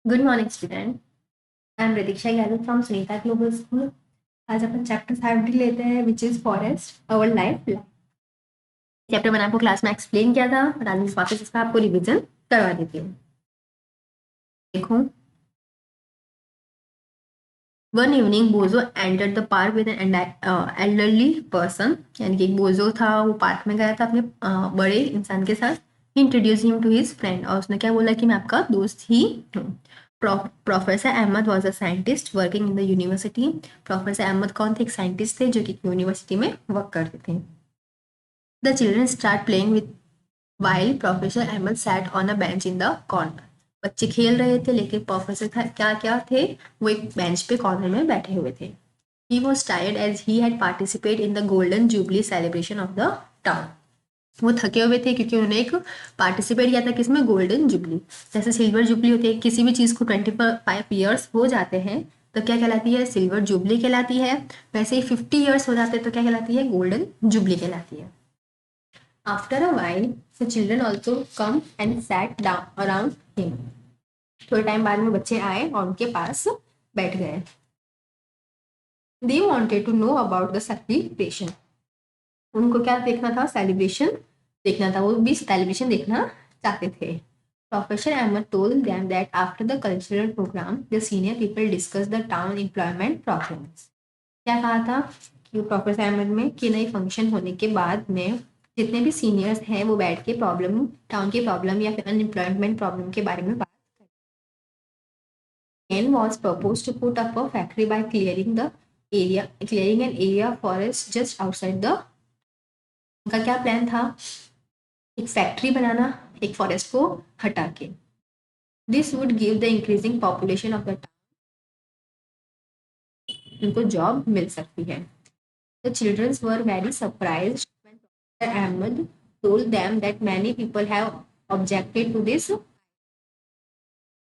Good morning student. I am Pratiksha Yadav from Sunita global school. आज अपन chapter 5 लेते हैं which is forest our life. Chapter मैंने आपको class में एक्सप्लेन किया था और आज वापस इसका आपको रिवीजन करवा देती हूँ। देखो, वन इवनिंग बोजो entered the park with an elderly person, यानी कि एक बोजो था, वो पार्क में गया था अपने बड़े इंसान के साथ। Introduce him to his friend, और उसने क्या बोला कि मैं आपका दोस्त ही हूँ। Professor Ahmed was a scientist working in the university. Professor Ahmed कौन थे? एक साइंटिस्ट थे जो कि यूनिवर्सिटी में वर्क करते थे। The children start playing with while professor Ahmed sat on a bench in the corner. बच्चे खेल रहे थे, लेकिन प्रोफेसर था क्या क्या थे, वो एक बेंच पे कॉर्नर में बैठे हुए थे। He was tired as he had participated in the golden jubilee celebration of the town. वो थके हुए थे क्योंकि उन्होंने एक पार्टिसिपेट किया था किसमें? Golden jubilee. जैसे सिल्वर जुबली होती है, किसी भी चीज़ को 25 ईयर्स हो जाते हैं तो क्या कहलाती है? सिल्वर जुबली कहलाती है। वैसे ही 50 ईयर्स हो जाते हैं तो क्या कहलाती है? गोल्डन जुबली कहलाती है। After a while the children also come and sat down around him. थोड़े टाइम बाद में बच्चे आए और उनके पास बैठ गए। They wanted to know about the celebration. उनको क्या देखना था? सेलिब्रेशन देखना था, वो भी सेलिब्रेशन देखना चाहते थे। Professor Ahmed told them that after the cultural program the senior people discussed the town employment problems. क्या कहा था कि प्रोफेसर अहमद में कि नई फंक्शन होने के बाद में जितने भी सीनियर्स हैं वो बैठ के प्रॉब्लम, टाउन की प्रॉब्लम या फिर अनएम्प्लॉयमेंट प्रॉब्लम के बारे में बात करें। was proposed to put up a factory by clearing an area forest just outside the। उनका क्या प्लान था? एक फैक्ट्री बनाना एक फॉरेस्ट को हटा के। This would give the increasing population of the town, उनको जॉब मिल सकती है। The childrens were very surprised when professor Ahmed told them that many people have objected to this.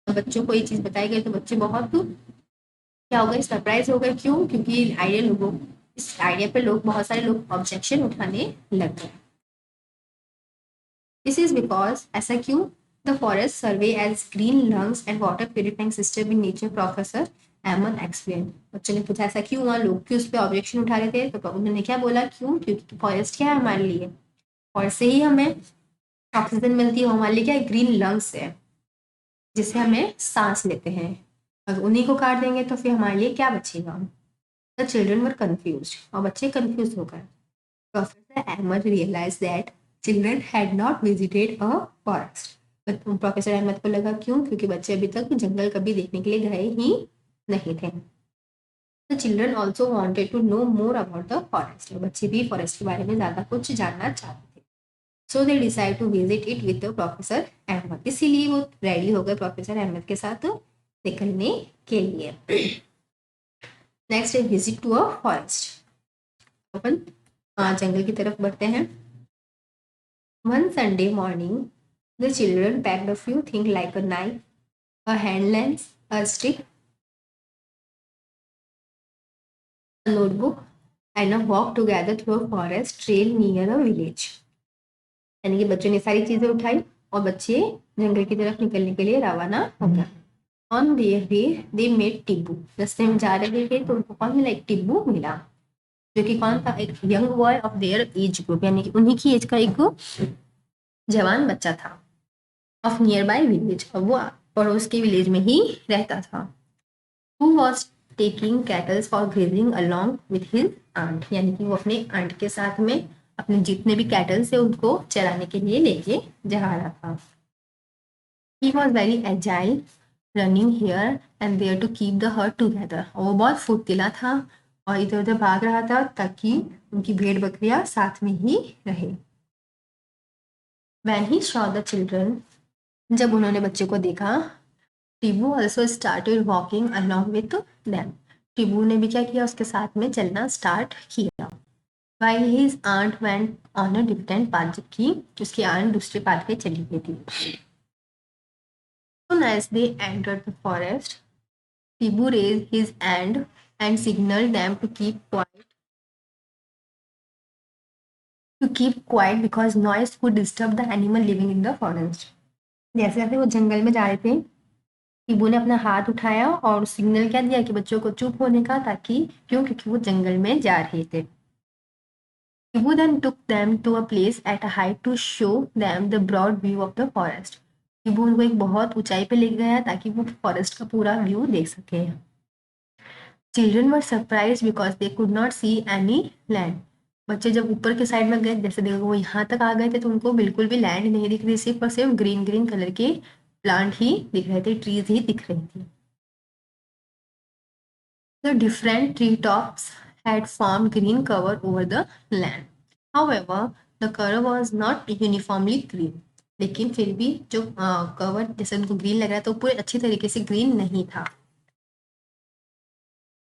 बच्चों को ये चीज बताई गई तो बच्चे बहुत क्या हो गए? सरप्राइज हो गए। क्यों? क्योंकि इस आइडिया पे बहुत सारे लोग ऑब्जेक्शन उठाने लग गए। दिस इज बिकॉज, ऐसा क्यों? The forest serve as green lungs and water purifying system in nature, professor Ahmed explain. बच्चों ने पूछा ऐसा क्यों हुआ, लोग क्यों उस पर ऑब्जेक्शन उठा रहे थे? तो उन्होंने क्या बोला? क्यों? क्योंकि फॉरेस्ट क्या है हमारे लिए? फॉरेस्ट से ही हमें ऑक्सीजन मिलती है, हमारे लिए क्या है? ग्रीन लंग्स है, जिससे हमें सांस लेते हैं। अगर उन्हीं को काट देंगे तो फिर हमारे लिए क्या बचेगा? द चिल्ड्रन वर कंफ्यूज, और बच्चे कंफ्यूज हो गए। Professor Ahmed realise that children had not visited a forest. Professor Ahmed को लगा क्यों? क्योंकि बच्चे अभी तक जंगल कभी देखने के लिए गए ही नहीं थे। The children also wanted to know more about the forest. बच्चे भी फॉरेस्ट के बारे में ज्यादा कुछ जानना चाहते थे। So they decide to visit it with the professor Ahmed. इसीलिए वो रेडी हो गए प्रोफेसर अहमद के साथ निकलने के लिए। नेक्स्ट है विजिट टू अ फॉरेस्ट। अपन जंगल की तरफ बढ़ते हैं। One Sunday morning, the children packed a few things like a knife, a hand lens, a stick, a notebook, and a walk together through a forest trail near a village. यानी कि बच्चों ने सारी चीजें उठाई और बच्चे जंगल की तरफ निकलने के लिए रवाना हो गए। On their way they met Tibbu. रास्ते में जा रहे थे तो उनको कौन मिला? एक टिब्बू मिला, जो कि कौन था? एक young boy of their age group, यानी कि उन्हीं की एज का एक जवान बच्चा था। ऑफ नियर बाय विलेज, और वो पड़ोस के विलेज में ही रहता था। He was taking cattles for grazing along with his aunt, यानी कि वो अपने आंट के साथ में अपने जितने भी कैटल्स है उनको चराने के लिए लेके जा रहा था। He was very agile, running here and there to keep the herd together. और वो बहुत फुर्तीला था और इधर उधर भाग रहा था ताकि उनकी भेड़ बकरियां साथ में ही रहे। When he saw the children, जब उन्होंने बच्चे को देखा, Tibbu also started walking along with them. Tibbu ने भी क्या किया? उसके साथ में चलना स्टार्ट किया। While his aunt went on a different path, जबकि उसकी आंट दूसरे पाथ पे चली गई थी। Soon as they entered the forest, Tibu raised his hand and signaled them to keep quiet. To keep quiet because noise could disturb the animal living in the forest. जैसे जैसे वो जंगल में जा रहे थे, टीबू ने अपना हाथ उठाया और सिग्नल क्या दिया कि बच्चों को चुप होने का, ताकि क्योंकि वो जंगल में जा रहे थे। टीबू then took them to a place at a height to show them the broad view of the forest. टीबू उनको एक बहुत ऊंचाई पे ले गया ताकि वो फॉरेस्ट का पूरा व्यू देख सके। Children were surprise because they could not see any land. बच्चे जब ऊपर के साइड में गए, जैसे देखो वो यहाँ तक आ गए थे, तो उनको बिल्कुल भी लैंड नहीं दिख रही, सिर्फ और सिर्फ ग्रीन ग्रीन कलर के प्लांट ही दिख रहे थे, ट्रीज ही दिख रही थी। The different treetops had formed green cover over the land. However, the cover was not uniformly green. लेकिन फिर भी जो कवर जैसे उनको ग्रीन लग रहा था, तो पूरे अच्छी तरीके से ग्रीन नहीं था।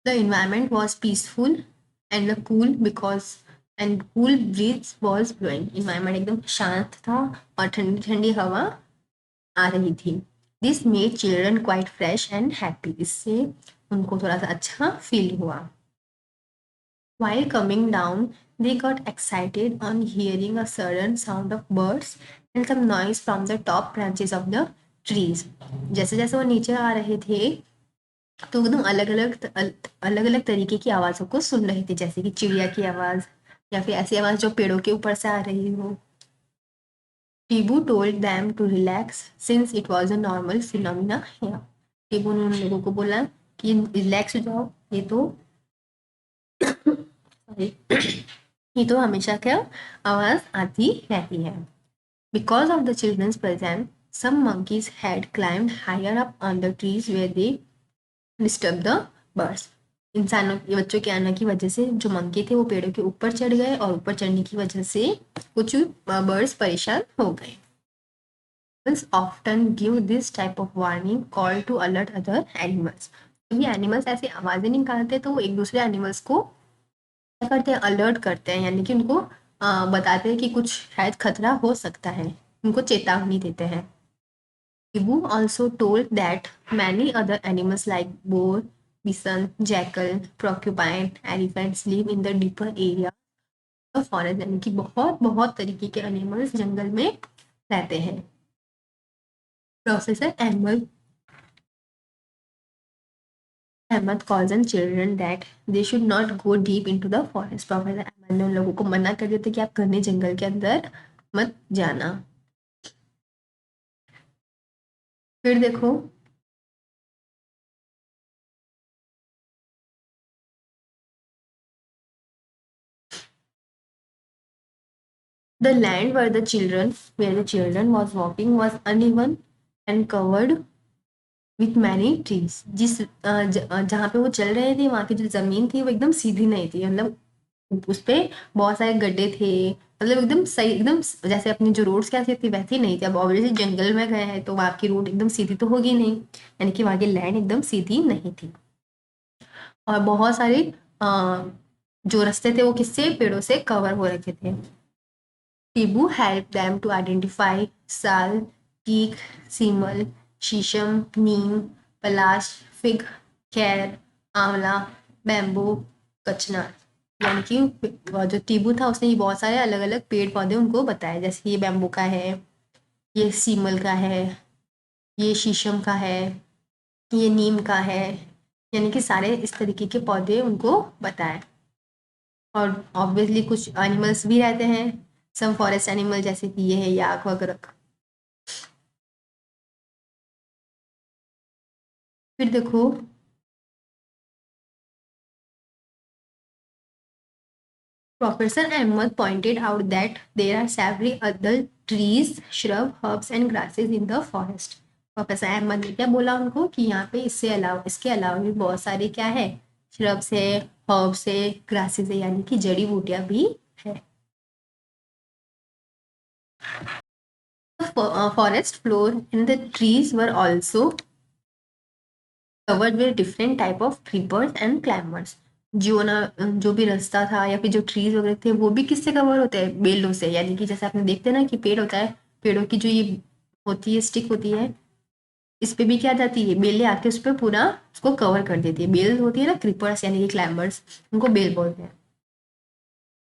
The environment was peaceful and the cool because and cool breeze was blowing. Environment एकदम शांत था और ठंडी ठंडी हवा आ रही थी। This made children quite fresh and happy. इससे उनको थोड़ा सा अच्छा फील हुआ। While coming down, they got excited on hearing a sudden sound of birds and some noise from the top branches of the trees. जैसे जैसे वो नीचे आ रहे थे, तो एकदम अलग अलग तरीके की आवाज़ों को सुन रहे थे, जैसे कि चिड़िया की आवाज़ या फिर ऐसी आवाज़ जो पेड़ों के ऊपर से आ रही हो। Tibbu told them to relax since it was a normal phenomena here. Tibbu ने उन लोगों को बोला कि रिलैक्स हो जाओ, ये तो सॉरी ये तो हमेशा क्या आवाज़ आती रहती है। Because of the childrens presence, some monkeys had climbed higher up on the trees where they disturbed the birds. इंसानों के बच्चों के आने की वजह से जो मंकी थे वो पेड़ों के ऊपर चढ़ गए, और ऊपर चढ़ने की वजह से कुछ बर्ड्स परेशान हो गए। Often give this type of warning call to alert other animals. जब ये एनिमल्स ऐसी आवाज़ें निकालते हैं, तो वो एक दूसरे एनिमल्स को क्या करते हैं, अलर्ट करते हैं, यानी कि उनको बताते हैं कि कुछ शायद खतरा हो सकता है, उनको चेतावनी देते हैं। Ibu also told that many other animals like boar, bison, jackal, porcupine, elephants live in the deeper area of forest. यानी कि बहुत बहुत तरीके के एनिमल्स जंगल में रहते हैं। Professor Ahmed cautioned children that they should not go deep into the forest. Professor Ahmed ने उन लोगों को मना कर दिया था कि आप घने जंगल के अंदर मत जाना। फिर देखो, the land where the children was walking was uneven and covered with many trees. जहाँ पे वो चल रहे थे, वहाँ की जो जमीन थी वो एकदम सीधी नहीं थी, मतलब उस पे बहुत सारे गड्ढे थे, मतलब एकदम सही, एकदम जैसे अपनी जो रोड्स कैसी थी वैसी नहीं थी। अब ऑब्वियसली जंगल में गए हैं तो वहाँ की रोड एकदम सीधी तो होगी नहीं, यानी कि वहाँ की लैंड एकदम सीधी नहीं थी। और बहुत सारे जो रास्ते थे वो किससे, पेड़ों से कवर हो रखे थे। टीबू helped them to identify साल, teak, सीमल, शीशम, नीम, पलाश, फिग, खैर, आंवला, बैम्बू, कचनार। यानी कि जो टीबू था उसने ये बहुत सारे अलग अलग पेड़ पौधे उनको बताए, जैसे ये बैम्बू का है, ये सीमल का है, ये शीशम का है, ये नीम का है, यानी कि सारे इस तरीके के पौधे उनको बताए। और ऑब्वियसली कुछ एनिमल्स भी रहते हैं, सम फॉरेस्ट एनिमल, जैसे कि ये है याक वगैरह। फिर देखो, professor Ahmed pointed out that there are several other trees, shrub, herbs and grasses in the forest. Professor Ahmed ने क्या बोला उनको कि यहाँ पे इसके अलावा भी बहुत सारे क्या है, श्रब्स है, हर्ब्स है, ग्रासेस है, यानी कि जड़ी बूटियां भी है। Forest floor and the trees were also covered with different type of creepers and climbers. जो भी रास्ता था या फिर जो ट्रीज वगैरह थे वो भी किससे कवर होते हैं, बेलों से, यानी कि जैसे आपने देखते हैं ना कि पेड़ होता है, पेड़ों की जो ये होती है स्टिक होती है, इस पे भी क्या जाती है, बेलें आके उस पर पूरा उसको कवर कर देती है। बेल होती है ना, क्रीपर्स यानी कि क्लाइंबर्स, उनको बेल बोलते हैं।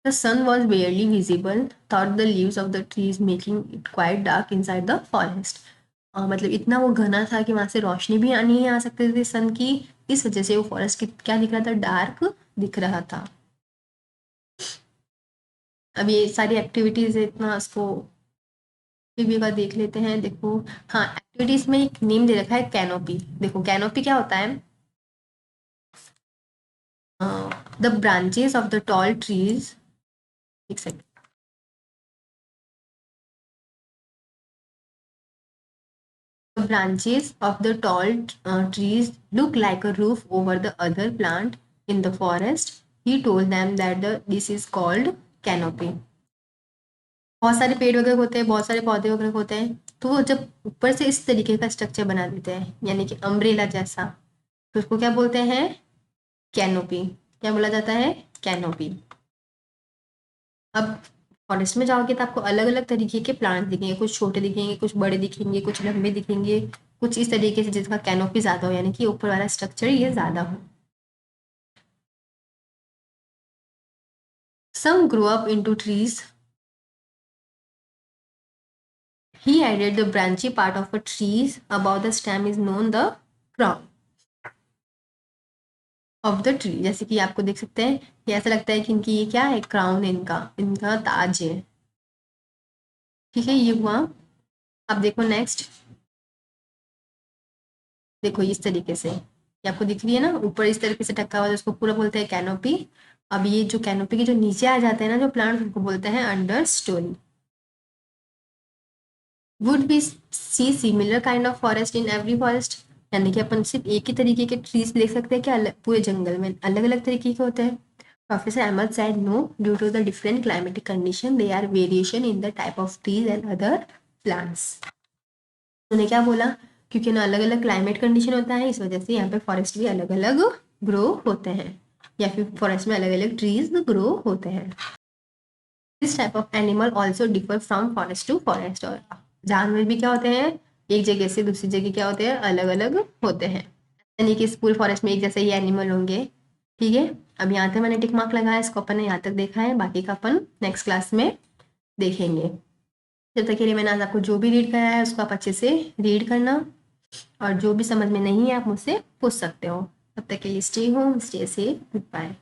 The sun was barely visible through the leaves of the trees, making it quite dark inside the forest. मतलब इतना वो घना था कि वहां से रोशनी भी नहीं आ सकती थी सन की। इस वजह से वो फॉरेस्ट क्या दिख रहा था, डार्क दिख रहा था। अब ये सारी एक्टिविटीज है, इतना इसको भी का देख लेते हैं। देखो, हाँ, एक्टिविटीज में एक नेम दे रखा है कैनोपी। देखो कैनोपी क्या होता है, the branches of the tall trees, एक second, the branches of the tall trees look like a roof over the other plant in the forest. He told them that this is called canopy. बहुत सारे पेड़ वगैरह होते हैं, बहुत सारे पौधे वगैरह होते हैं, तो वो जब ऊपर से इस तरीके का स्ट्रक्चर बना देते हैं, यानी कि अम्ब्रेला जैसा, तो उसको क्या बोलते हैं, कैनोपी। क्या बोला जाता है, कैनोपी। अब फॉरेस्ट में जाओगे तो आपको अलग अलग तरीके के प्लांट दिखेंगे, कुछ छोटे दिखेंगे, कुछ बड़े दिखेंगे, कुछ लंबे दिखेंगे, कुछ इस तरीके से जिसका कैनोपी ज्यादा हो, यानी कि ऊपर वाला स्ट्रक्चर ये ज्यादा हो। Some grew up into trees. He added the branchy part of a trees above the stem is known the crown of the tree. जैसे कि आपको देख सकते हैं, ये ऐसा लगता है कि इनकी ये क्या है, क्राउन, इनका इनका ताज है। ठीक है, ये हुआ। अब देखो नेक्स्ट, देखो इस तरीके से ये आपको दिख रही है ना, ऊपर इस तरीके से ढका हुआ है, उसको पूरा बोलते हैं कैनोपी। अब ये जो कैनोपी के जो नीचे आ जाते हैं ना जो प्लांट, उनको बोलते हैं under story. Would be see similar kind of forest in every forest, यानी कि अपन सिर्फ एक ही तरीके के ट्रीज देख सकते हैं क्या, पूरे जंगल में अलग अलग तरीके के होते हैं। Professor Ahmad said no, due to the different climatic condition there are variation in the type of trees and other plants. उन्होंने क्या बोला, क्योंकि ना अलग अलग क्लाइमेट कंडीशन होता है, इस वजह से यहाँ पे फॉरेस्ट भी अलग अलग ग्रो होते हैं, या फिर फॉरेस्ट में अलग अलग ट्रीज ग्रो होते हैं। This type of animal also differ from forest to forest. और जानवर भी क्या होते हैं, एक जगह से दूसरी जगह क्या होते हैं, अलग अलग होते हैं, यानी कि पूरे फॉरेस्ट में एक जैसे ही एनिमल होंगे। ठीक है, अब यहाँ तक मैंने टिक मार्क लगाया, इसको अपन ने यहाँ तक देखा है, बाकी का अपन नेक्स्ट क्लास में देखेंगे। जब तक के लिए मैंने आज आपको जो भी रीड कराया है उसको आप अच्छे से रीड करना, और जो भी समझ में नहीं है आप मुझसे पूछ सकते हो। तब तक के लिए stay home, stay safe, good bye.